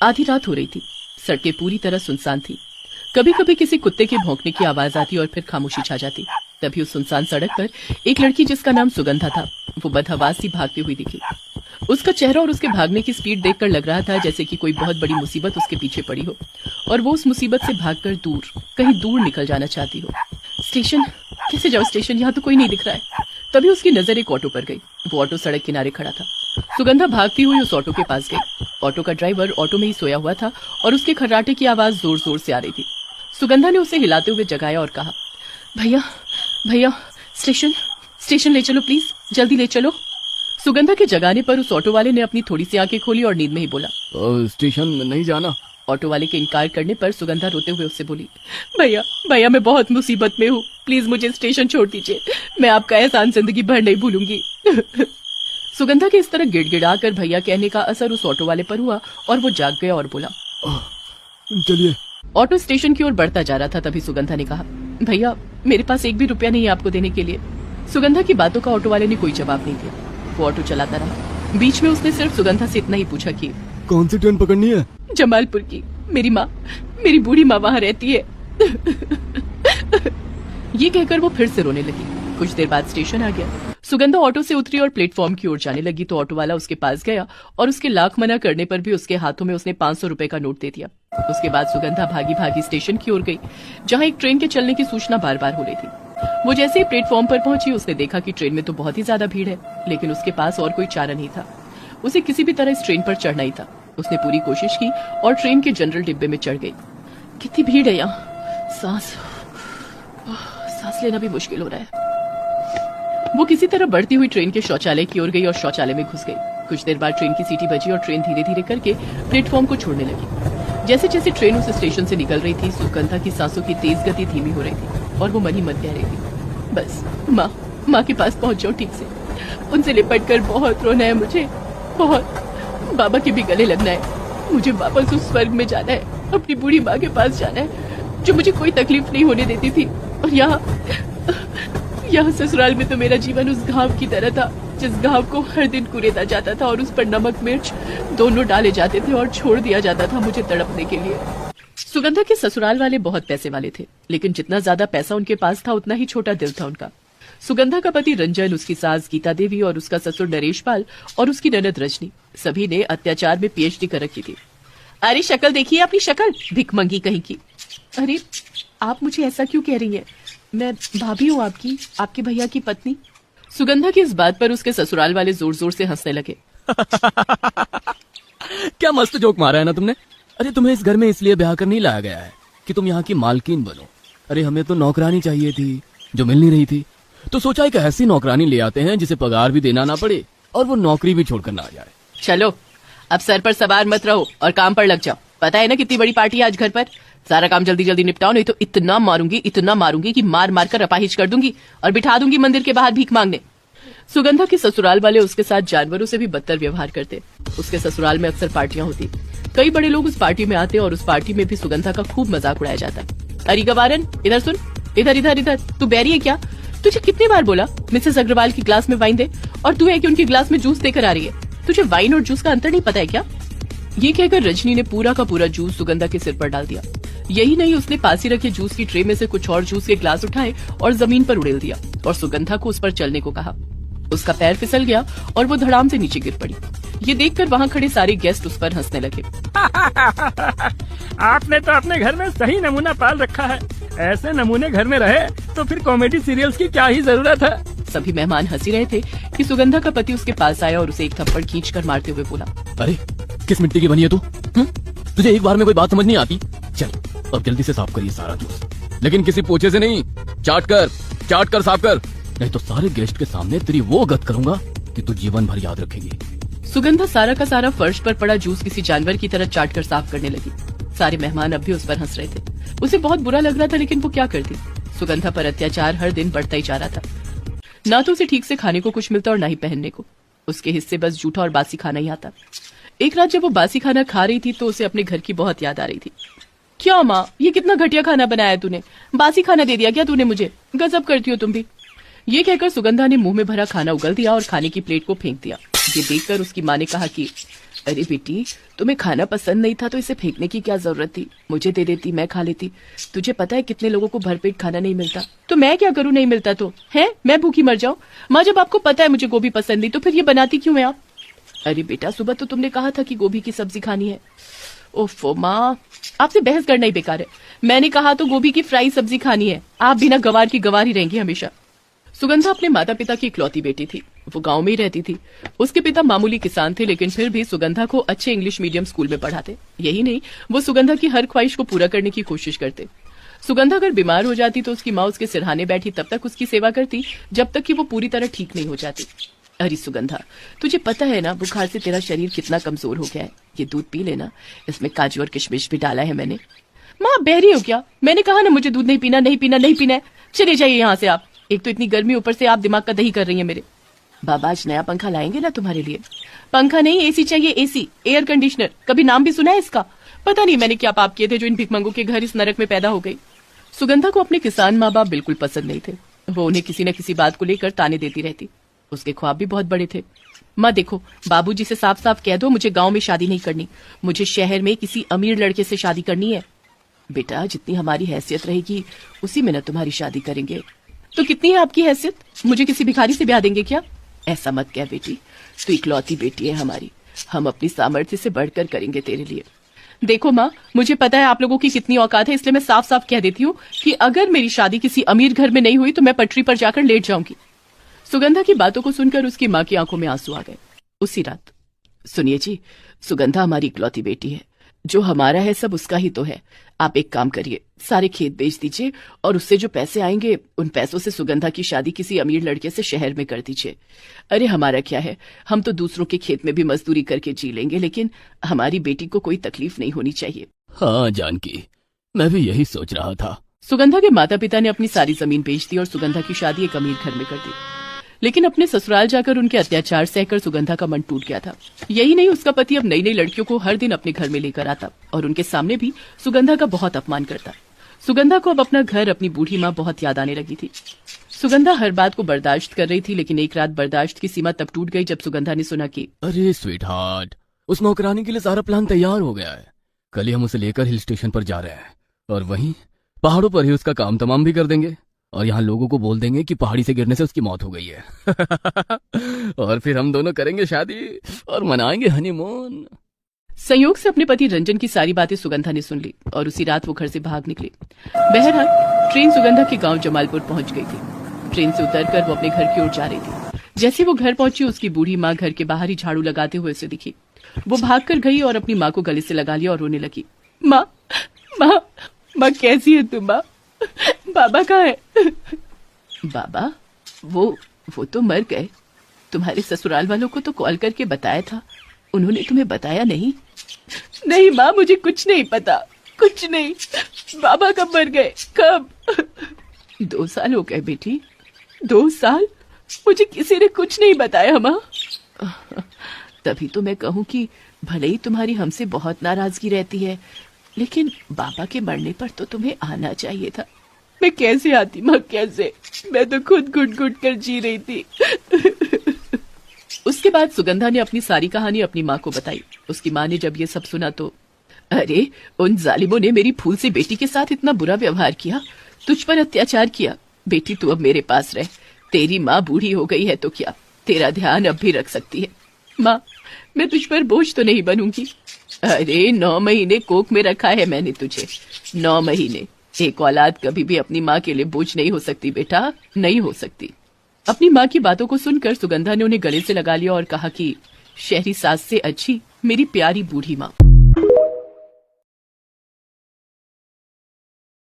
आधी रात हो रही थी। सड़कें पूरी तरह सुनसान थी। कभी कभी किसी कुत्ते के भौंकने की आवाज आती और फिर खामोशी छा जाती। तभी उस सुनसान सड़क पर एक लड़की जिसका नाम सुगंधा था, वो बदहवास सी भागती हुई दिखी। उसका चेहरा और उसके भागने की स्पीड देखकर लग रहा था जैसे कि कोई बहुत बड़ी मुसीबत उसके पीछे पड़ी हो और वो उस मुसीबत से भागकर दूर, कहीं दूर निकल जाना चाहती हो। स्टेशन, कैसे जाओ स्टेशन, यहाँ तो कोई नहीं दिख रहा है। तभी उसकी नजर एक ऑटो पर गई। वो ऑटो सड़क किनारे खड़ा था। सुगंधा भागती हुई उस ऑटो के पास गई। ऑटो का ड्राइवर ऑटो में ही सोया हुआ था और उसके खर्राटे की आवाज जोर जोर से आ रही थी। सुगंधा ने उसे हिलाते हुए जगाया और कहा, भैया भैया, स्टेशन स्टेशन ले चलो प्लीज, जल्दी ले चलो। सुगंधा के जगाने पर उस ऑटो वाले ने अपनी थोड़ी सी आंखें खोली और नींद में ही बोला, स्टेशन नहीं जाना। ऑटो वाले के इनकार करने पर सुगंधा रोते हुए उससे बोली, भैया भैया, मैं बहुत मुसीबत में हूँ, प्लीज मुझे स्टेशन छोड़ दीजिए, मैं आपका एहसान जिंदगी भर नहीं भूलूंगी। सुगंधा के इस तरह गिड़गिड़ाकर भैया कहने का असर उस ऑटो वाले पर हुआ और वो जाग गया और बोला, चलिए। ऑटो स्टेशन की ओर बढ़ता जा रहा था। तभी सुगंधा ने कहा, भैया मेरे पास एक भी रुपया नहीं है आपको देने के लिए। सुगंधा की बातों का ऑटो वाले ने कोई जवाब नहीं दिया। वो ऑटो चलाता रहा। बीच में उसने सिर्फ सुगंधा से इतना ही पूछा कि कौन सी ट्रेन पकड़नी है? जमालपुर की, मेरी बूढ़ी माँ वहाँ रहती है। ये कहकर वो फिर से रोने लगी। कुछ देर बाद स्टेशन आ गया। सुगंधा ऑटो से उतरी और प्लेटफॉर्म की ओर जाने लगी तो ऑटो वाला उसके पास गया और उसके लाख मना करने पर भी उसके हाथों में उसने 500 रुपए का नोट दे दिया। उसके बाद सुगंधा भागी भागी स्टेशन की ओर गई, जहाँ एक ट्रेन के चलने की सूचना बार बार हो रही थी। वो जैसे ही प्लेटफॉर्म पर पहुंची, उसने देखा कि ट्रेन में तो बहुत ही ज्यादा भीड़ है, लेकिन उसके पास और कोई चारा नहीं था। उसे किसी भी तरह इस ट्रेन पर चढ़ना ही था। उसने पूरी कोशिश की और ट्रेन के जनरल डिब्बे में चढ़ गई। कितनी भीड़ है यहाँ, सांस लेना भी मुश्किल हो रहा है। वो किसी तरह बढ़ती हुई ट्रेन के शौचालय की ओर गई और शौचालय में घुस गई। कुछ देर बाद ट्रेन की सीटी बजी और ट्रेन धीरे धीरे करके प्लेटफॉर्म को छोड़ने लगी। जैसे जैसे ट्रेन उस स्टेशन से निकल रही थी, सुगंधा की सांसों की तेज गति धीमी हो रही थी और वो मन ही मन कह रही थी, बस माँ के पास पहुंच जाओ ठीक से, उनसे लिपट कर बहुत रोना है मुझे, बहुत। बाबा के भी गले लगना है, मुझे वापस उस स्वर्ग में जाना है, अपनी बूढ़ी माँ के पास जाना है जो मुझे कोई तकलीफ नहीं होने देती थी। और यहाँ ससुराल में तो मेरा जीवन उस घाव की तरह था जिस घाव को हर दिन कुरेदा जाता था और उस पर नमक मिर्च दोनों डाले जाते थे और छोड़ दिया जाता था मुझे तड़पने के लिए। सुगंधा के ससुराल वाले बहुत पैसे वाले थे, लेकिन जितना ज्यादा पैसा उनके पास था उतना ही छोटा दिल था उनका। सुगंधा का पति रंजन, उसकी सास गीता देवी और उसका ससुर नरेश पाल और उसकी ननद रजनी, सभी ने अत्याचार में पीएचडी कर रखी थी। अरे शक्ल देखिए अपनी शक्ल, भिखमंगी कहीं की। अरे आप मुझे ऐसा क्यों कह रही हैं? मैं भाभी हूँ आपके भैया की पत्नी। सुगंधा की इस बात पर उसके ससुराल वाले जोर जोर से हंसने लगे। क्या मस्त जोक मारा है ना तुमने। अरे तुम्हें इस घर में इसलिए ब्याह कर नहीं लाया गया है कि तुम यहाँ की मालकिन बनो। अरे हमें तो नौकरानी चाहिए थी जो मिल नहीं रही थी, तो सोचा एक ऐसी नौकरानी ले आते हैं जिसे पगार भी देना ना पड़े और वो नौकरी भी छोड़कर ना आ जाए। चलो अब सर पर सवार मत रहो और काम पर लग जाओ। पता है ना कितनी बड़ी पार्टी है आज घर पर। सारा काम जल्दी जल्दी निपटाओ, नहीं तो इतना मारूंगी कि मार मार कर अपाहिज कर दूंगी और बिठा दूंगी मंदिर के बाहर भीख मांगने। सुगंधा के ससुराल वाले उसके साथ जानवरों से भी बदतर व्यवहार करते। उसके ससुराल में अक्सर पार्टियां होती, कई बड़े लोग उस पार्टी में आते और उस पार्टी में भी सुगंधा का खूब मजाक उड़ाया जाता। अरे गवारन, इधर सुन, इधर तू बैरी है क्या? तुझे कितनी बार बोला मिसेस अग्रवाल की ग्लास में वाइन दे और तू है कि उनकी ग्लास में जूस देकर आ रही है। तुझे वाइन और जूस का अंतर नहीं पता है क्या? ये कहकर रजनी ने पूरा का पूरा जूस सुगंधा के सिर पर डाल दिया। यही नहीं, उसने पास ही रखे जूस की ट्रे में से कुछ और जूस के ग्लास उठाए और जमीन पर उड़ेल दिया और सुगंधा को उस पर चलने को कहा। उसका पैर फिसल गया और वो धड़ाम से नीचे गिर पड़ी। ये देखकर वहाँ खड़े सारे गेस्ट उस पर हंसने लगे। आपने तो अपने घर में सही नमूना पाल रखा है। ऐसे नमूने घर में रहे तो फिर कॉमेडी सीरियल्स की क्या ही जरूरत है। सभी मेहमान हंसी रहे थे कि सुगंधा का पति उसके पास आया और उसे एक थप्पड़ खींचकर मारते हुए बोला, अरे किस मिट्टी की बनी है तू? तुझे एक बार में कोई बात समझ नहीं आती? चल अब जल्दी से साफ करिए सारा जूस, लेकिन किसी पोछे से नहीं, चाट कर साफ कर, नहीं तो सारे गेस्ट के सामने तेरी वो गत करूंगा कि तू जीवन भर याद रखेगी। सुगंधा सारा का सारा फर्श पर पड़ा जूस किसी जानवर की तरह चाट कर साफ करने लगी। सारे मेहमान अब भी उस पर हंस रहे थे। उसे बहुत बुरा लग रहा था, लेकिन वो क्या करती। सुगंधा पर अत्याचार हर दिन बढ़ता ही जा रहा था। ना तो उसे ठीक से खाने को कुछ मिलता और ना ही पहनने को। उसके हिस्से बस जूठा और बासी खाना ही आता। एक रात जब वो बासी खाना खा रही थी तो उसे अपने घर की बहुत याद आ रही थी। क्या माँ, ये कितना घटिया खाना बनाया तूने, बासी खाना दे दिया क्या तूने मुझे, गजब करती हो तुम भी। ये कहकर सुगंधा ने मुंह में भरा खाना उगल दिया और खाने की प्लेट को फेंक दिया। ये देखकर उसकी माँ ने कहा कि अरे बेटी, तुम्हें खाना पसंद नहीं था तो इसे फेंकने की क्या जरूरत थी, मुझे दे देती, मैं खा लेती। तुझे पता है कितने लोगों को भरपेट खाना नहीं मिलता, तो मैं क्या करूं, नहीं मिलता तो है मैं भूखी मर जाऊं? माँ, जब आपको पता है मुझे गोभी पसंद नहीं तो फिर ये बनाती क्यों है आप? अरे बेटा, सुबह तो तुमने कहा था कि गोभी की सब्जी खानी है। ओफो माँ, आपसे बहस करना ही बेकार है। मैंने कहा तो गोभी की फ्राई सब्जी खानी है, आप बिना गवार की गवार ही रहेंगी हमेशा। सुगंधा अपने माता पिता की इकलौती बेटी थी। वो गांव में ही रहती थी। उसके पिता मामूली किसान थे, लेकिन फिर भी सुगंधा को अच्छे इंग्लिश मीडियम स्कूल में पढ़ाते। यही नहीं, वो सुगंधा की हर ख्वाहिश को पूरा करने की कोशिश करते। सुगंधा अगर बीमार हो जाती तो उसकी माँ उसके सिरहाने बैठी तब तक उसकी सेवा करती जब तक कि वो पूरी तरह ठीक नहीं हो जाती। अरे सुगंधा, तुझे पता है ना बुखार से तेरा शरीर कितना कमजोर हो गया है। ये दूध पी लेना, इसमें काजू और किशमिश भी डाला है मैंने। माँ, बहरी हो क्या? मैंने कहा ना मुझे दूध नहीं पीना, नहीं पीना, नहीं पीना है। चले जाइए यहाँ से आप। एक तो इतनी गर्मी, ऊपर से आप दिमाग का दही कर रही हैं मेरे। बाबा, आज नया पंखा लाएंगे ना तुम्हारे लिए? पंखा नहीं, एसी चाहिए, एसी, एयर कंडीशनर। कभी नाम भी सुना है इसका? पता नहीं मैंने क्या पाप किए थे जो इन भिखमंगों के घर इस नरक में पैदा हो गई। सुगंधा को अपने किसान माँ बाप बिल्कुल पसंद नहीं थे। वो उन्हें किसी न किसी बात को लेकर ताने देती रहती। उसके ख्वाब भी बहुत बड़े थे। माँ देखो, बाबूजी से साफ साफ कह दो मुझे गांव में शादी नहीं करनी, मुझे शहर में किसी अमीर लड़के से शादी करनी है। बेटा, जितनी हमारी हैसियत रहेगी उसी में न तुम्हारी शादी करेंगे। तो कितनी है आपकी हैसियत? मुझे किसी भिखारी से ब्याह देंगे क्या? ऐसा मत कह बेटी, तू इकलौती बेटी है हमारी, हम अपनी सामर्थ्य से बढ़कर करेंगे तेरे लिए। देखो माँ, मुझे पता है आप लोगों की कितनी औकात है, इसलिए मैं साफ साफ कह देती हूँ कि अगर मेरी शादी किसी अमीर घर में नहीं हुई तो मैं पटरी पर जाकर लेट जाऊंगी। सुगंधा की बातों को सुनकर उसकी माँ की आंखों में आंसू आ गए। उसी रात, सुनिए जी, सुगंधा हमारी इकलौती बेटी है, जो हमारा है सब उसका ही तो है। आप एक काम करिए, सारे खेत बेच दीजिए और उससे जो पैसे आएंगे उन पैसों से सुगंधा की शादी किसी अमीर लड़के से शहर में कर दीजिए। अरे हमारा क्या है, हम तो दूसरों के खेत में भी मजदूरी करके जी लेंगे, लेकिन हमारी बेटी को कोई तकलीफ नहीं होनी चाहिए। हाँ जानकी, मैं भी यही सोच रहा था। सुगंधा के माता पिता ने अपनी सारी जमीन बेच दी और सुगंधा की शादी एक अमीर घर में कर दी। लेकिन अपने ससुराल जाकर उनके अत्याचार सहकर सुगंधा का मन टूट गया था। यही नहीं, उसका पति अब नई नई लड़कियों को हर दिन अपने घर में लेकर आता और उनके सामने भी सुगंधा का बहुत अपमान करता। सुगंधा को अब अपना घर, अपनी बूढ़ी माँ बहुत याद आने लगी थी। सुगंधा हर बात को बर्दाश्त कर रही थी, लेकिन एक रात बर्दाश्त की सीमा तब टूट गई जब सुगंधा ने सुना कि अरे स्वीट हार्ट, उस नौकरानी के लिए सारा प्लान तैयार हो गया है। कल ही हम उसे लेकर हिल स्टेशन पर जा रहे हैं और वहीं पहाड़ों पर ही उसका काम तमाम भी कर देंगे और यहाँ लोगों को बोल देंगे कि पहाड़ी से गिरने से उसकी मौत हो गई है। और फिर हम दोनों करेंगे शादी और मनाएंगे हनीमून। संयोग से अपने पति रंजन की सारी बातें सुगंधा ने सुन ली और उसी रात वो घर से भाग निकली। बहरहाल ट्रेन सुगंधा के गांव जमालपुर पहुंच गई थी। ट्रेन से उतरकर वो अपने घर की ओर जा रही थी। जैसे वो घर पहुंची, उसकी बूढ़ी माँ घर के बाहर ही झाड़ू लगाते हुए उसे दिखी। वो भागकर गई और अपनी माँ को गले से लगा लिया और रोने लगी। माँ, माँ, माँ कैसी है तुम? माँ, बाबा कहाँ है? बाबा, वो तो मर गए। तुम्हारे ससुराल वालों को तो कॉल करके बताया था, उन्होंने तुम्हें बताया नहीं? नहीं माँ, मुझे कुछ नहीं पता, कुछ नहीं। बाबा कब मर गए? कब? 2 साल हो गए बेटी, 2 साल। मुझे किसी ने कुछ नहीं बताया माँ। तभी तो मैं कहूँ कि भले ही तुम्हारी हमसे बहुत नाराजगी रहती है, लेकिन बाबा के मरने पर तो तुम्हें आना चाहिए था। मैं कैसे आती माँ, कैसे? मैं तो खुद घुट घुट कर जी रही थी। उसके बाद सुगंधा ने अपनी सारी कहानी अपनी माँ को बताई। उसकी माँ ने जब ये सब सुना तो, अरे उन जालिमों ने मेरी फूल सी बेटी के साथ इतना बुरा व्यवहार किया, तुझ पर अत्याचार किया। बेटी तू अब मेरे पास रह, तेरी माँ बूढ़ी हो गई है तो क्या, तेरा ध्यान अब भी रख सकती है। माँ, मैं तुझ पर बोझ तो नहीं बनूंगी। अरे 9 महीने कोख में रखा है मैंने तुझे, 9 महीने। एक औलाद कभी भी अपनी माँ के लिए बोझ नहीं हो सकती बेटा, नहीं हो सकती। अपनी माँ की बातों को सुनकर सुगंधा ने उन्हें गले से लगा लिया और कहा कि शहरी सास से अच्छी मेरी प्यारी बूढ़ी माँ।